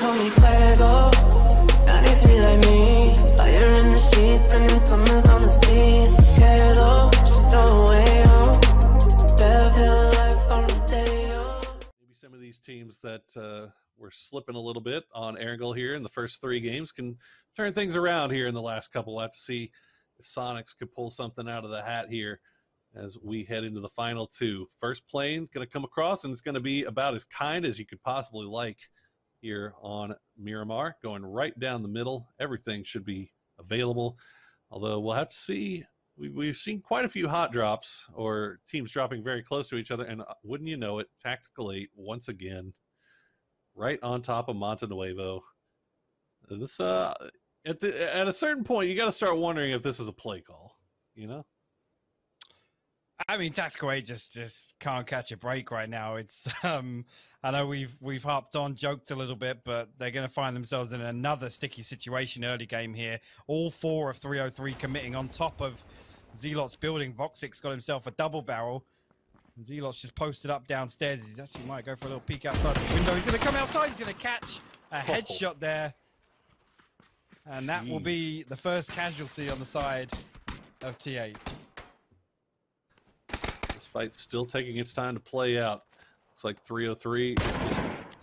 call me Fuego. 93 like me. Fire in the sheets, spending summers on the sea. Quedo, no way home. Better life on Rodeo. Maybe some of these teams that were slipping a little bit on Erangel here in the first 3 games can turn things around here in the last couple. We'll have to see if Soniqs could pull something out of the hat here as we head into the final 2. First plane going to come across, and it's going to be about as kind as you could possibly like here on Miramar, going right down the middle. Everything should be available, although we'll have to see. We've seen quite a few hot drops or teams dropping very close to each other, and wouldn't you know it, Tactical 8 once again right on top of Montenuevo. This at a certain point you got to start wondering if this is a play call, you know? I mean, Tactical 8 just can't catch a break right now. It's I know we've harped on, joked a little bit, but they're going to find themselves in another sticky situation early game here. All 4 of 303 committing on top of Zealot's building. Voxic's got himself a double barrel. Zealot's just posted up downstairs. He's actually might go for a little peek outside the window. He's going to come outside. He's going to catch a headshot there. And that will be the first casualty on the side of T8. This fight's still taking its time to play out. Looks like 303 is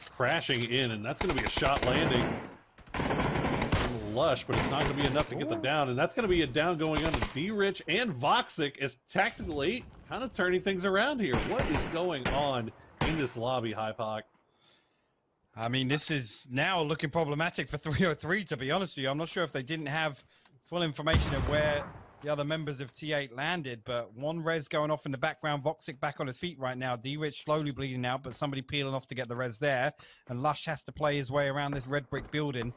crashing in, and that's going to be a shot landing. Lush, but it's not going to be enough to get them down, and that's going to be a down going on to D-Rich and Voxic as Tactical 8 kind of turning things around here. What is going on in this lobby, Hypoc? I mean, this is now looking problematic for 303, to be honest with you. I'm not sure if they didn't have full information of where the other members of T8 landed, but one res going off in the background. Voxic back on his feet right now. D-Rich slowly bleeding out, but somebody peeling off to get the res there. And Lush has to play his way around this red brick building.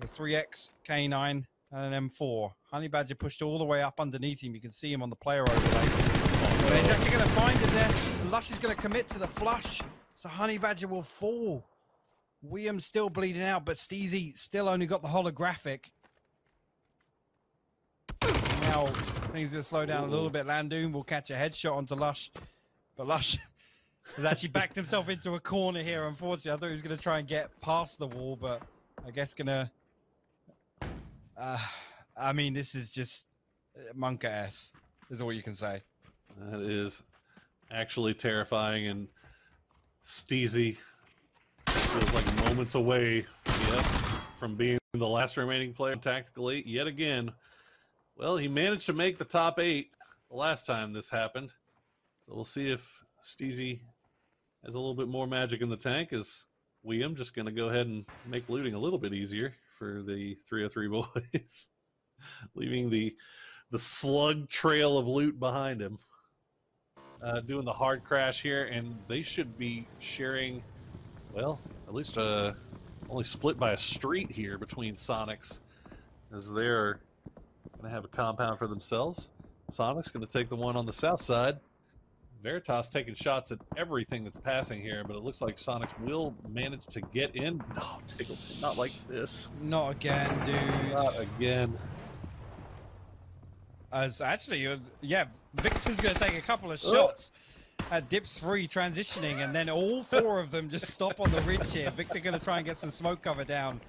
The 3X, K9, and an M4. Honey Badger pushed all the way up underneath him. You can see him on the player overlay. But he's actually going to find it there. Lush is going to commit to the flush. So Honey Badger will fall. William's still bleeding out, but Steezy still only got the holographic. Now things are going to slow down a little bit. Landoon will catch a headshot onto Lush. But Lush has actually backed himself into a corner here, unfortunately. I thought he was going to try and get past the wall, but I guess going to... I mean, this is just Monka-ass, is all you can say. That is actually terrifying, and Steezy feels like moments away from being the last remaining player in Tactical 8 yet again. Well, he managed to make the top 8 the last time this happened. So we'll see if Steezy has a little bit more magic in the tank. Is William just going to go ahead and make looting a little bit easier for the 303 boys, leaving the slug trail of loot behind him. Doing the hard crash here, and they should be sharing, well, at least only split by a street here between Soniqs, as they're going to have a compound for themselves. Soniqs going to take the one on the south side. Veritas taking shots at everything that's passing here, but it looks like Soniqs will manage to get in. No, Tiggleton, not like this. Not again, dude. Not again. As actually, yeah, Victor's going to take a couple of shots at Dips 3 transitioning, and then all 4 of them just stop on the ridge here. Victor going to try and get some smoke cover down.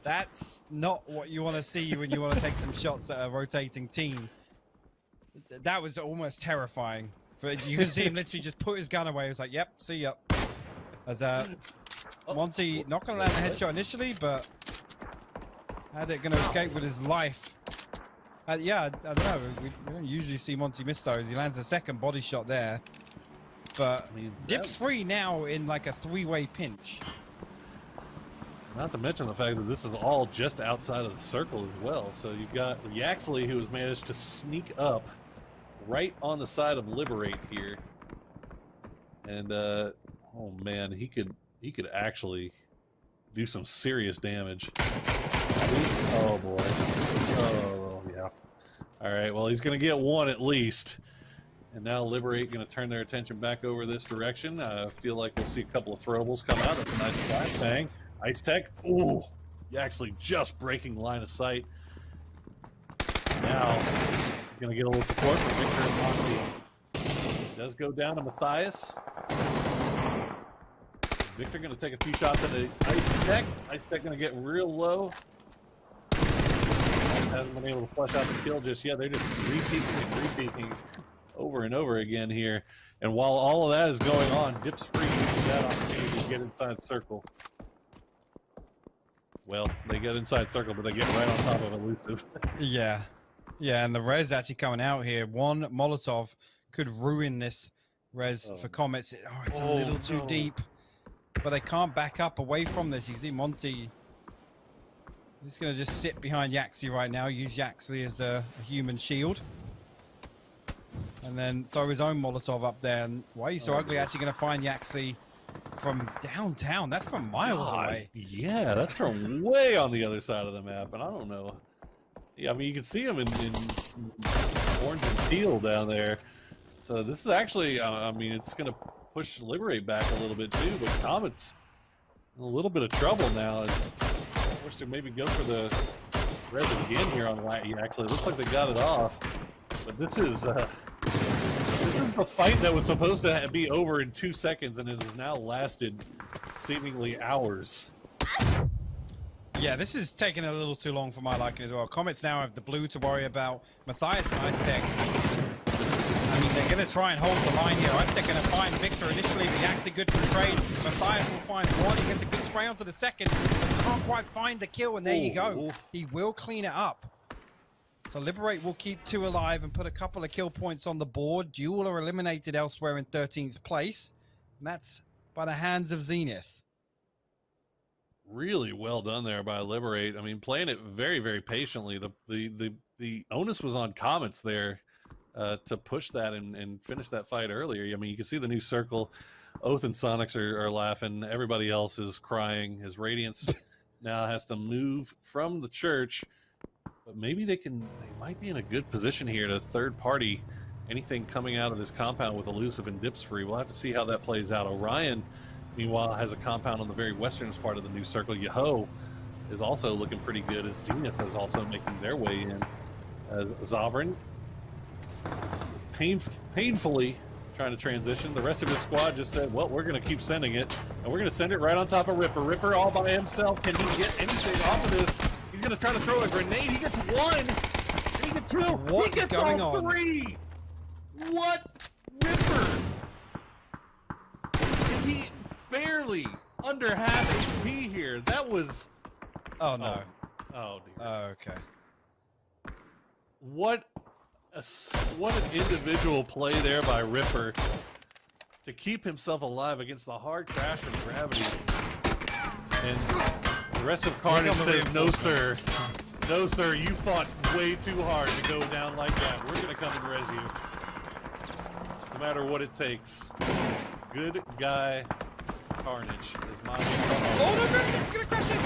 That's not what you want to see when you want to take some shots at a rotating team. That was almost terrifying. But you can see him literally just put his gun away. He was like, yep, see ya. As Monty not going to land a headshot initially, but had it going to escape with his life. Yeah, I don't know. We don't usually see Monty miss those. He lands a second body shot there. But I mean, Dips 3 now in like a 3-way pinch. Not to mention the fact that this is all just outside of the circle as well. So you've got Yaxley, who has managed to sneak up right on the side of Liberate here. And oh man, he could actually do some serious damage. Oh boy. Oh yeah. All right, well, he's going to get one at least. And now Liberate going to turn their attention back over this direction. I feel like we'll see a couple of throwables come out. That's a nice flashbang. Ice Tech. Ooh, actually just breaking line of sight. Now, going to get a little support from Victor and Monty. Does go down to Matthias. Victor going to take a few shots at the ice tech. Ice tech going to get real low. Hasn't been able to flush out the kill just yet. They're just repeating over and over again here. And while all of that is going on, Dips free uses that opportunity to get inside circle. Well, they get inside circle, but they get right on top of Elusive. Yeah. Yeah, and the res actually coming out here. One Molotov could ruin this res for Comets. Oh, it's a little too deep. But they can't back up away from this. You see Monty. He's going to just sit behind Yaxley right now, use Yaxley as a human shield. And then throw his own Molotov up there. And why are you so ugly? Actually going to find Yaxley from downtown. That's from miles away. Yeah, that's from way on the other side of the map. And I don't know. Yeah, I mean, you can see him in orange and teal down there. So this is actually, I mean, it's going to push Liberate back a little bit too. But Comet's in a little bit of trouble now. It's forced to maybe go for the res again here on Latty. Actually, it looks like they got it off. But this is the fight that was supposed to be over in 2 seconds, and it has now lasted seemingly hours. Yeah, this is taking a little too long for my liking as well. Comets now have the blue to worry about. Matthias and Ice Tech. I mean, they're going to try and hold the line here. Ice Tech going to find Victor initially, but actually good for the trade. Matthias will find one. He gets a good spray onto the second, but can't quite find the kill, and there you go. He will clean it up. So Liberate will keep 2 alive and put a couple of kill points on the board. Duel are eliminated elsewhere in 13th place. And that's by the hands of Zenith. Really well done there by Liberate. I mean, playing it very, very patiently. The onus was on Comets there to push that and finish that fight earlier. I mean, you can see the new circle. Oath and Soniqs are laughing. Everybody else is crying. His Radiance now has to move from the church. But maybe they might be in a good position here to third party anything coming out of this compound with Elusive and Dips free. We'll have to see how that plays out. Orion, meanwhile, has a compound on the very westernmost part of the new circle. Yaho is also looking pretty good as Zenith is also making their way in. Zovrin painfully trying to transition. The rest of his squad just said, well, we're going to keep sending it, and we're going to send it right on top of Ripper. Ripper all by himself. Can he get anything off of this? He's going to try to throw a grenade. He gets 1. He gets 2. What he gets is going all on? 3. What? Ripper. And he barely under half HP here. That was... Oh, no. Oh, dear. Okay. What an individual play there by Ripper to keep himself alive against the hard crash of gravity. And the rest of Carnage says, no, sir. No, sir, you fought way too hard to go down like that. We're going to come and res you. No matter what it takes. Good guy Carnage is my... Oh, no, Veritas is going to crash it!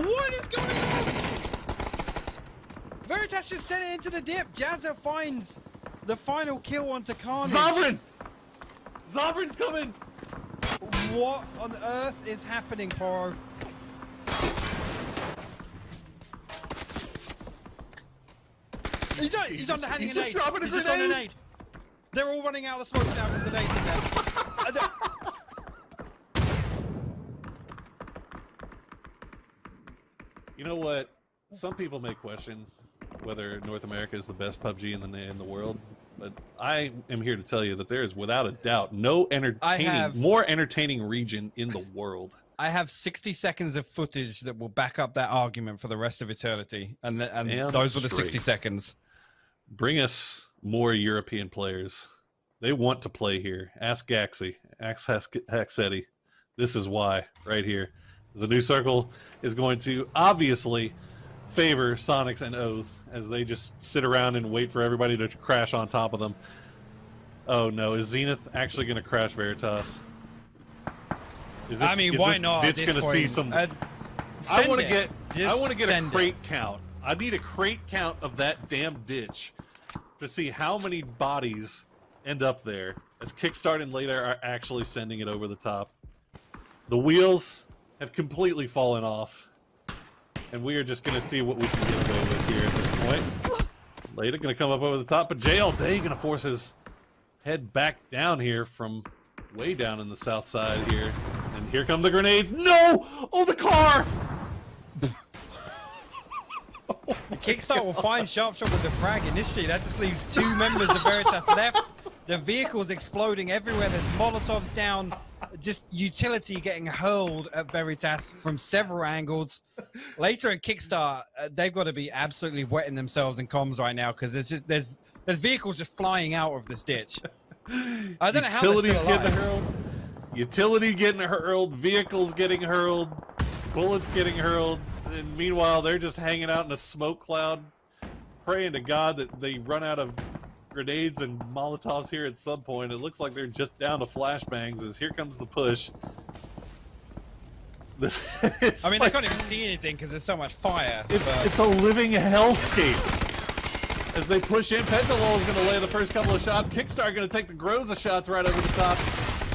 What is going on? Veritas just sent it into the dip. Jazza finds the final kill onto Carnage. Zovrin! Zovrin's coming! What on earth is happening, Poro? He's underhanding a nade. He's just on a nade. They're all running out of the smoke now because the nade's in there. You know what? Some people may question whether North America is the best PUBG in the world, but I am here to tell you that there is without a doubt no more entertaining region in the world. I have 60 seconds of footage that will back up that argument for the rest of eternity, and those were the 60 seconds. Bring us more European players. They want to play here. Ask Gaxi. Ask Haxetti. This is why, right here. The new circle is going to obviously favor Soniqs and Oath as they just sit around and wait for everybody to crash on top of them. Oh no, is Zenith actually going to crash Veritas? Is this, why not? Ditch going to see some? I want to get a crate count. I need a crate count of that damn ditch to see how many bodies end up there as Kickstart and Later are actually sending it over the top. The wheels have completely fallen off. And we are just going to see what we can get away with here at this point. Later going to come up over the top, but JLD going to force his head back down here from way down in the south side here. And Here come the grenades. No! Oh, the car! The Kickstart will find Sharpshot with the frag initially. That just leaves 2 members of Veritas left. The vehicle's exploding everywhere. There's Molotovs down. Just utility getting hurled at Veritas from several angles. Later in Kickstart, they've got to be absolutely wetting themselves in comms right now because there's vehicles just flying out of this ditch. I don't know how they're still alive. Getting hurled. Utility getting hurled. Vehicles getting hurled. Bullets getting hurled. And meanwhile, they're just hanging out in a smoke cloud, praying to God that they run out of grenades and Molotovs here at some point. It looks like they're just down to flashbangs as here comes the push. I mean, they can't even see anything because there's so much fire. It's a living hellscape. As they push in, Pentalol is going to lay the first couple of shots. Kickstart going to take the Groza shots right over the top.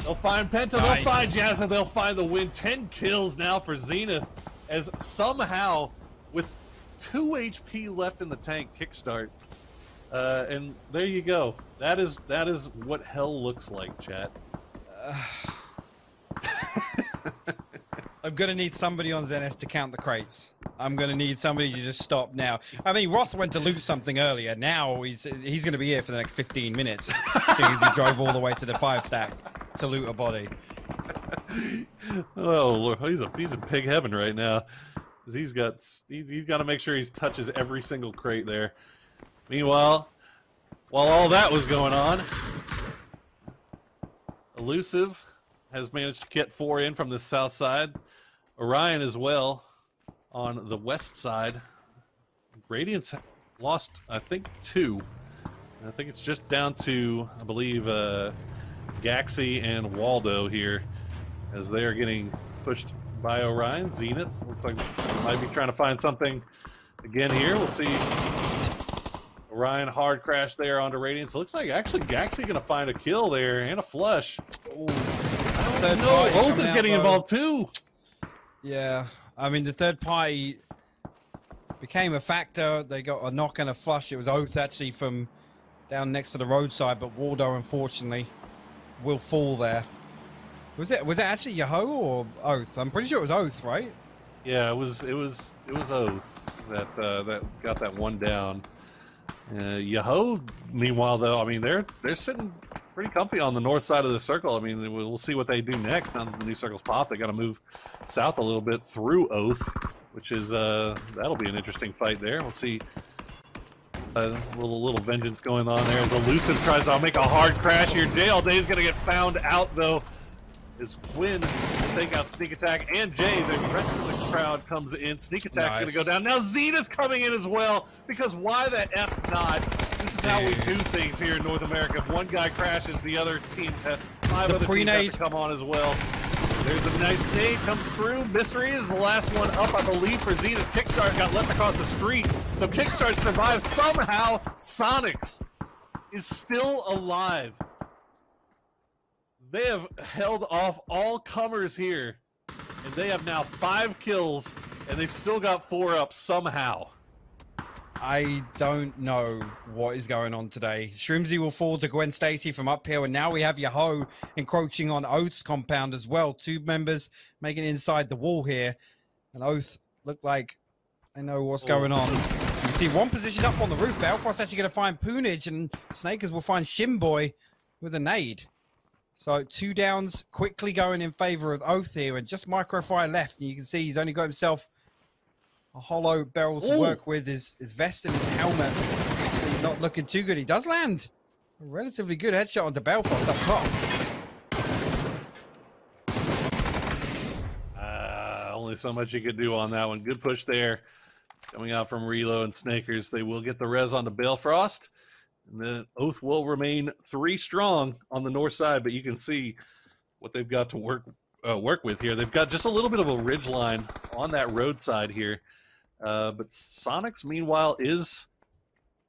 They'll find Penta, they'll find Jazza, they'll find the win. 10 kills now for Zenith as somehow, with 2 HP left in the tank, Kickstart. And there you go. That is what hell looks like, chat. I'm going to need somebody on Zenith to count the crates. I'm going to need somebody to just stop now. I mean, Roth went to loot something earlier. Now he's going to be here for the next 15 minutes because he drove all the way to the 5-stack to loot a body. Oh, he's in pig heaven right now. He's got to make sure he touches every single crate there. Meanwhile, while all that was going on, Elusive has managed to get 4 in from the south side. Orion as well on the west side. Radiant's lost, I think, 2. I think it's just down to, I believe, Gaxi and Waldo here as they are getting pushed by Orion. Zenith looks like might be trying to find something again here. We'll see. Orion hard crash there onto Radiance. Looks like actually Gaxi going to find a kill there and a flush. Oh, no, Oath is getting involved too. Yeah, I mean the third party became a factor. They got a knock and a flush. It was Oath actually from down next to the roadside, but Waldo unfortunately will fall there. Was it actually Yahoo or Oath? I'm pretty sure it was Oath, right? Yeah, it was Oath that got that one down. Yahoo, meanwhile, though, I mean they're sitting pretty comfy on the north side of the circle. I mean, we'll see what they do next. Now that the new circle's popped, they got to move south a little bit through Oath, which is that'll be an interesting fight there. We'll see. A little vengeance going on there as Elusive tries to make a hard crash here. JLD's going to get found out, though, as Hwinn will take out Sneak Attack and Jay. The rest of the crowd comes in. Sneak Attack's going to go down. Now Zenith coming in as well, because why the F not? This is how we do things here in North America. If one guy crashes, the other teams have 5 other teams have to come on as well. There's a nice nade comes through. Mystery is the last one up, I believe, for Zenith. Kickstart got left across the street, so Kickstart survives. Somehow, Soniqs is still alive. They have held off all comers here, and they have now 5 kills, and they've still got 4 up somehow. I don't know what is going on today. Shrimzy will fall to Gwen Stacy from uphill, and now we have Yahoo encroaching on Oath's compound as well. 2 members making it inside the wall here, and Oath look like they know what's going on. You see one position up on the roof. Belfrost actually going to find Poonage, and Snakers will find Shimboy with a nade. So 2 downs quickly going in favor of Oath here, and just Microfire left. And you can see he's only got himself a hollow barrel to work with. His vest and his helmet actually not looking too good. He does land a relatively good headshot onto Belfast up top. Only so much you could do on that one. Good push there. Coming out from Relo and Snakers. They will get the res onto Balefrost. And then Oath will remain 3 strong on the north side, but you can see what they've got to work with here. They've got just a little bit of a ridge line on that roadside here. But Soniqs, meanwhile, is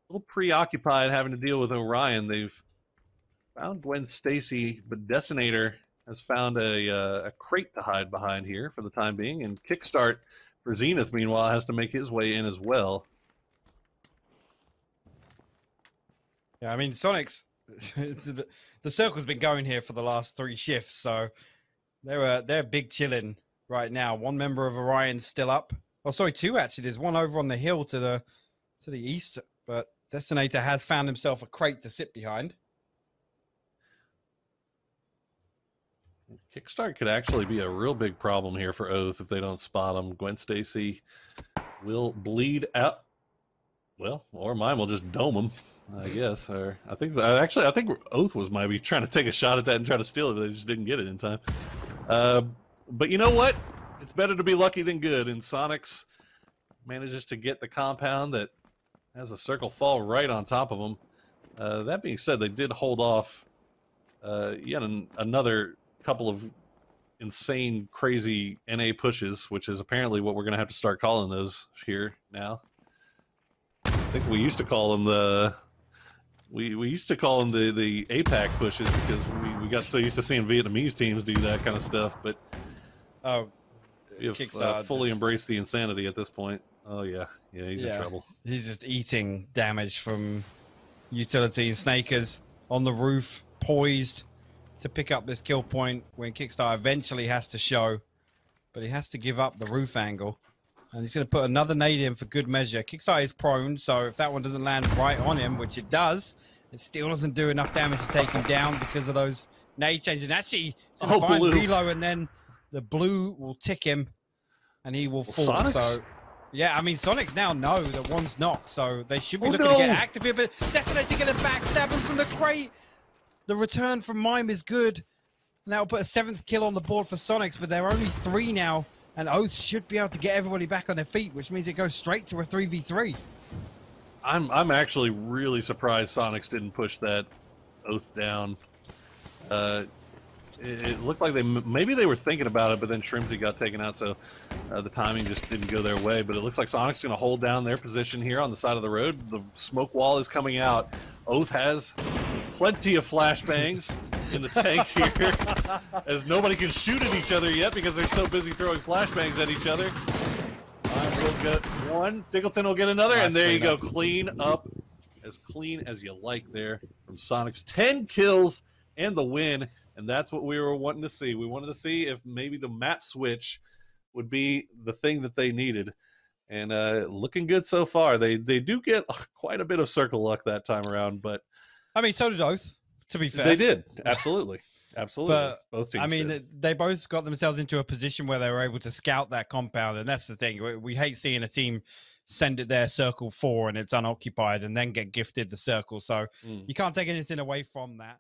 a little preoccupied having to deal with Orion. They've found Gwen Stacy, but Decinator has found a crate to hide behind here for the time being. And Kickstart for Zenith, meanwhile, has to make his way in as well. Yeah, I mean, Soniqs, the circle's been going here for the last 3 shifts, so They're big chilling right now. One member of Orion's still up. Oh, sorry, two actually. There's one over on the hill to the east, but Destinator has found himself a crate to sit behind. Kickstart could actually be a real big problem here for Oath if they don't spot him. Gwen Stacy will bleed out. Well, or mine will just dome him, I guess. Or I think Oath was maybe trying to take a shot at that and try to steal it, but they just didn't get it in time. But you know what? It's better to be lucky than good, and Soniqs manages to get the compound that has a circle fall right on top of them. That being said, they did hold off yet another couple of insane, crazy NA pushes, which is apparently what we're going to have to start calling those here now. I think we used to call them the APAC pushes because we got so used to seeing Vietnamese teams do that kind of stuff. But you've fully embraced the insanity at this point. Oh yeah, he's in trouble. He's just eating damage from utility and Snakers on the roof, poised to pick up this kill point when Kickstar eventually has to show, but he has to give up the roof angle. And he's going to put another nade in for good measure. Kickstar is prone, so if that one doesn't land right on him, which it does, it still doesn't do enough damage to take him down because of those nade changes. And actually, it's going to find Reload, and then the blue will tick him, and he will fall. Soniqs? So, yeah, I mean, Soniqs now know that one's knocked, so they should be looking to get active here, but Destinator going to backstab him from the crate. The return from M1me is good. And that will put a 7th kill on the board for Soniqs, but there are only 3 now. And Oath should be able to get everybody back on their feet, which means it goes straight to a 3v3. I'm actually really surprised Soniqs didn't push that Oath down. It looked like maybe they were thinking about it, but then Shrimzy got taken out, so the timing just didn't go their way. But it looks like Soniqs going to hold down their position here on the side of the road. The smoke wall is coming out. Oath has plenty of flashbangs in the tank here, as nobody can shoot at each other yet because they're so busy throwing flashbangs at each other. We'll get one. Diggleton will get another, and there you go. Clean up, as clean as you like there from Soniqs. 10 kills and the win, and that's what we were wanting to see. We wanted to see if maybe the map switch would be the thing that they needed. And looking good so far. They do get quite a bit of circle luck that time around, but I mean, so did Oath, to be fair. They did. Absolutely. Absolutely. But, both teams I mean, did. they both got themselves into a position where they were able to scout that compound, and that's the thing. We hate seeing a team send it there circle 4 and it's unoccupied and then get gifted the circle. So you can't take anything away from that.